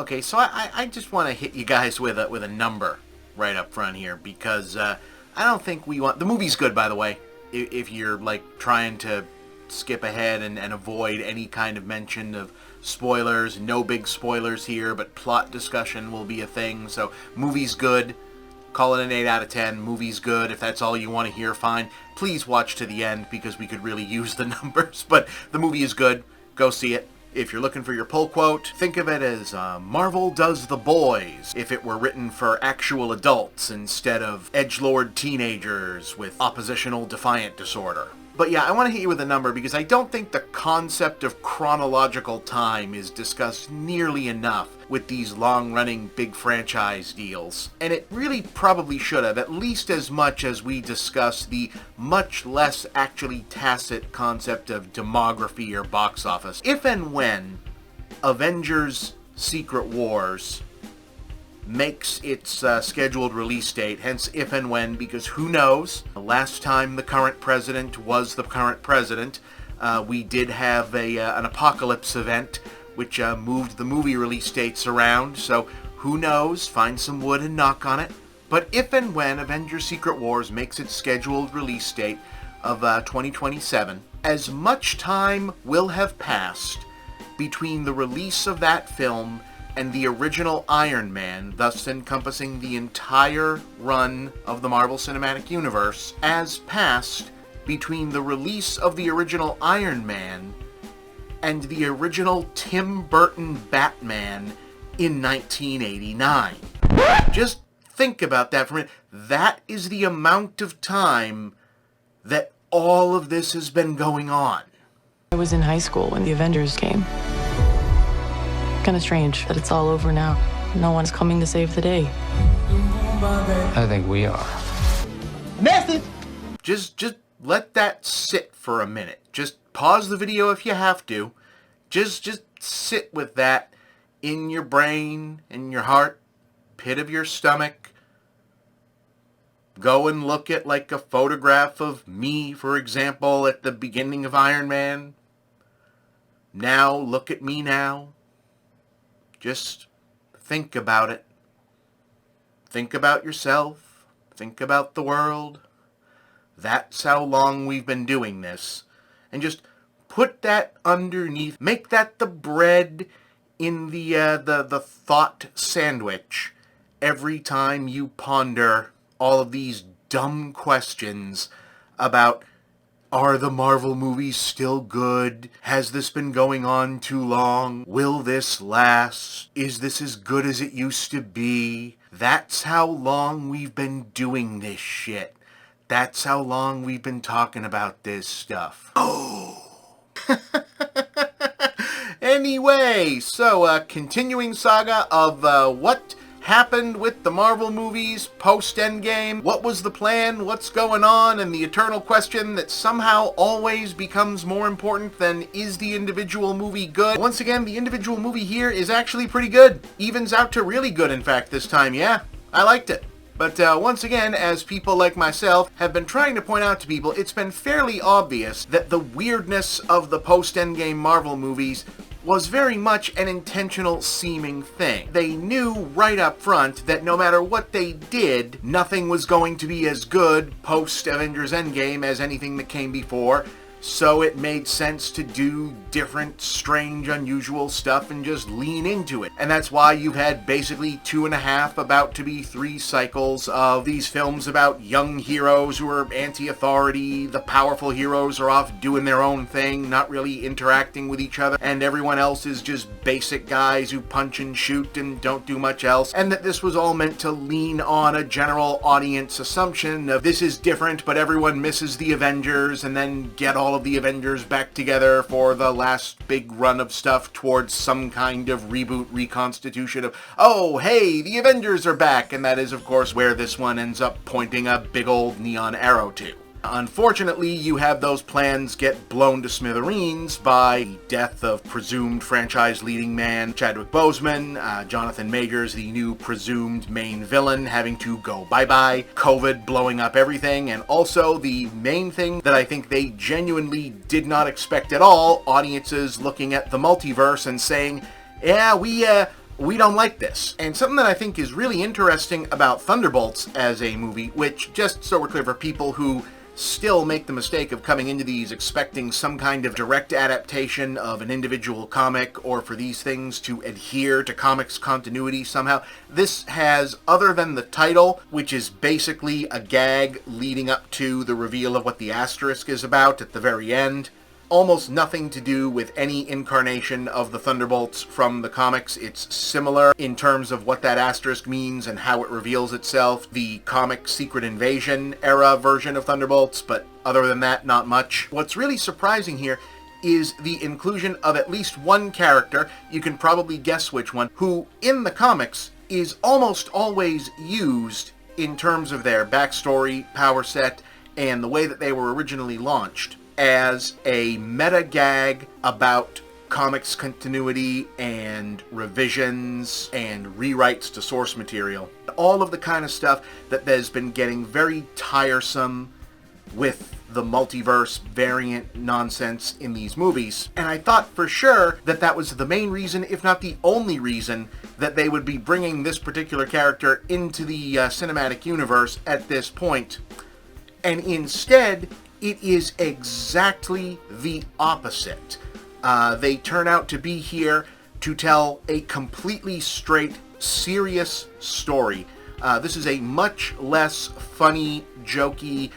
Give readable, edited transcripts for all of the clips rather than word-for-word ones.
Okay, so I just want to hit you guys with a number right up front here, because I don't think we want... The movie's good, by the way, if you're, like, trying to skip ahead and avoid any kind of mention of spoilers. No big spoilers here, but plot discussion will be a thing. So, movie's good. Call it an 8 out of 10. Movie's good. If that's all you want to hear, fine. Please watch to the end, because we could really use the numbers. But the movie is good. Go see it. If you're looking for your pull quote, think of it as Marvel does the boys if it were written for actual adults instead of edgelord teenagers with oppositional defiant disorder. But yeah, I want to hit you with a number because I don't think the concept of chronological time is discussed nearly enough with these long-running big franchise deals. And it really probably should have, at least as much as we discuss the much less actually tacit concept of demography or box office. If and when Avengers Secret Wars makes its scheduled release date, hence if and when, because who knows? The last time the current president was the current president, we did have an apocalypse event, which moved the movie release dates around, so who knows? Find some wood and knock on it. But if and when Avengers Secret Wars makes its scheduled release date of 2027, as much time will have passed between the release of that film and the original Iron Man, thus encompassing the entire run of the Marvel Cinematic Universe, as passed between the release of the original Iron Man and the original Tim Burton Batman in 1989. Just think about that for a minute. That is the amount of time that all of this has been going on. I was in high school when the Avengers came. Kind of strange that it's all over now. No one's coming to save the day. I think we are. Message! Just let that sit for a minute. Just pause the video if you have to. Just sit with that in your brain, in your heart, pit of your stomach. Go and look at like a photograph of me, for example, at the beginning of Iron Man. Now, look at me now. Just think about it. Think about yourself. Think about the world. That's how long we've been doing this. And just put that underneath. Make that the bread in the thought sandwich every time you ponder all of these dumb questions about, are the Marvel movies still good? Has this been going on too long? Will this last? Is this as good as it used to be? That's how long we've been doing this shit. That's how long we've been talking about this stuff. Oh! Anyway, so continuing saga of what happened with the Marvel movies post-Endgame. What was the plan? What's going on? And the eternal question that somehow always becomes more important than, is the individual movie good? Once again, the individual movie here is actually pretty good. Evens out to really good, in fact, this time. Yeah, I liked it. But once again, as people like myself have been trying to point out to people, it's been fairly obvious that the weirdness of the post-Endgame Marvel movies was very much an intentional seeming thing. They knew right up front that no matter what they did, nothing was going to be as good post-Avengers Endgame as anything that came before, so it made sense to do different, strange, unusual stuff and just lean into it. And that's why you've had basically 2.5, about to be 3 cycles of these films about young heroes who are anti-authority. The powerful heroes are off doing their own thing, not really interacting with each other, and everyone else is just basic guys who punch and shoot and don't do much else. And that this was all meant to lean on a general audience assumption of this is different, but everyone misses the Avengers, and then get all of the Avengers back together for the last big run of stuff towards some kind of reboot reconstitution of, oh, hey, the Avengers are back, and that is, of course, where this one ends up pointing a big old neon arrow to. Unfortunately, you have those plans get blown to smithereens by the death of presumed franchise leading man Chadwick Boseman, Jonathan Majors, the new presumed main villain, having to go bye-bye, COVID blowing up everything, and also the main thing that I think they genuinely did not expect at all, audiences looking at the multiverse and saying, yeah, we don't like this. And something that I think is really interesting about Thunderbolts as a movie, which, just so we're clear for people who still make the mistake of coming into these expecting some kind of direct adaptation of an individual comic, or for these things to adhere to comics continuity somehow, this has, other than the title, which is basically a gag leading up to the reveal of what the asterisk is about at the very end, almost nothing to do with any incarnation of the Thunderbolts from the comics. It's similar in terms of what that asterisk means and how it reveals itself. The comic Secret Invasion era version of Thunderbolts, but other than that, not much. What's really surprising here is the inclusion of at least one character, you can probably guess which one, who in the comics is almost always used in terms of their backstory, power set, and the way that they were originally launched, as a meta gag about comics continuity and revisions and rewrites to source material. All of the kind of stuff that has been getting very tiresome with the multiverse variant nonsense in these movies. And I thought for sure that that was the main reason, if not the only reason, that they would be bringing this particular character into the cinematic universe at this point. And instead, it is exactly the opposite. They turn out to be here to tell a completely straight, serious story. This is a much less funny, jokey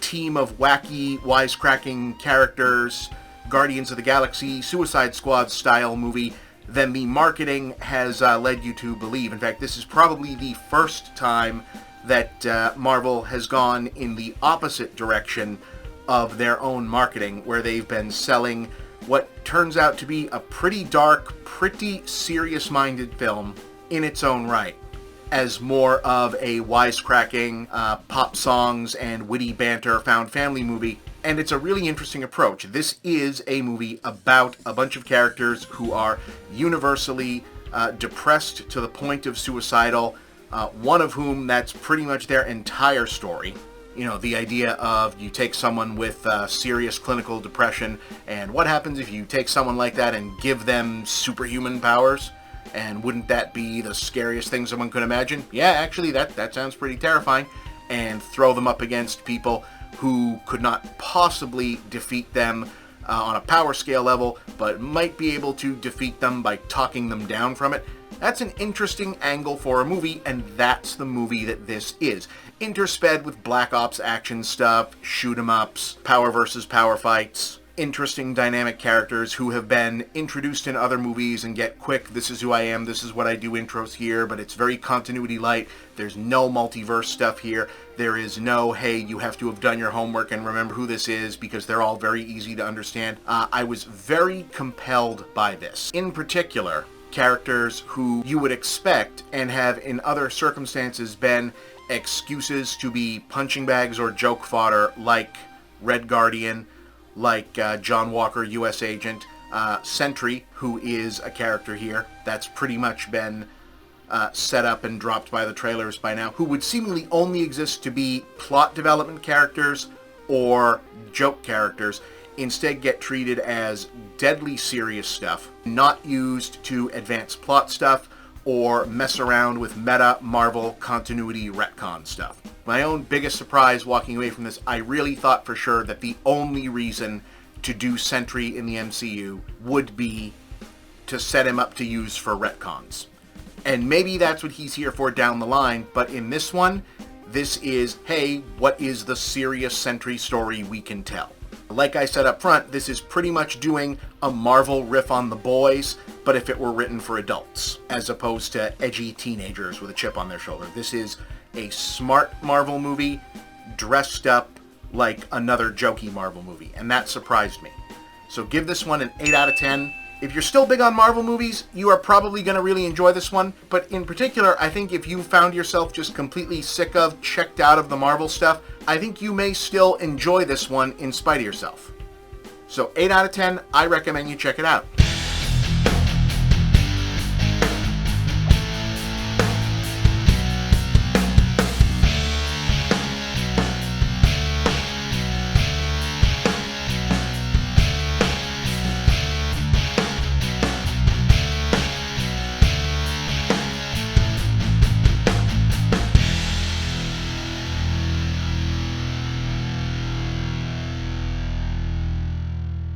team of wacky, wisecracking characters, Guardians of the Galaxy, Suicide Squad style movie than the marketing has led you to believe. In fact, this is probably the first time that Marvel has gone in the opposite direction of their own marketing, where they've been selling what turns out to be a pretty dark, pretty serious-minded film in its own right, as more of a wisecracking, pop songs and witty banter found family movie. And it's a really interesting approach. This is a movie about a bunch of characters who are universally depressed to the point of suicidal, one of whom that's pretty much their entire story. You know, the idea of you take someone with serious clinical depression, and what happens if you take someone like that and give them superhuman powers? And wouldn't that be the scariest thing someone could imagine? Yeah, actually, that sounds pretty terrifying. And throw them up against people who could not possibly defeat them on a power scale level, but might be able to defeat them by talking them down from it. That's an interesting angle for a movie, and that's the movie that this is. Intersped with Black Ops action stuff, shoot-em-ups, power versus power fights, interesting dynamic characters who have been introduced in other movies and get quick, this is who I am, this is what I do intros here, but it's very continuity light. There's no multiverse stuff here. There is no, hey, you have to have done your homework and remember who this is, because they're all very easy to understand. I was very compelled by this. In particular, characters who you would expect and have in other circumstances been excuses to be punching bags or joke fodder, like Red Guardian, like John Walker, U.S. Agent, Sentry, who is a character here that's pretty much been set up and dropped by the trailers by now, who would seemingly only exist to be plot development characters or joke characters, instead get treated as deadly serious stuff, not used to advance plot stuff or mess around with meta Marvel continuity retcon stuff. My own biggest surprise walking away from this, I really thought for sure that the only reason to do Sentry in the MCU would be to set him up to use for retcons. And maybe that's what he's here for down the line, but in this one, this is, hey, what is the serious Sentry story we can tell? Like I said up front, this is pretty much doing a Marvel riff on The Boys, but if it were written for adults, as opposed to edgy teenagers with a chip on their shoulder. This is a smart Marvel movie dressed up like another jokey Marvel movie, and that surprised me. So give this one an 8 out of 10. If you're still big on Marvel movies, you are probably going to really enjoy this one, but in particular, I think if you found yourself just completely sick of, checked out of the Marvel stuff, I think you may still enjoy this one in spite of yourself. So 8 out of 10, I recommend you check it out.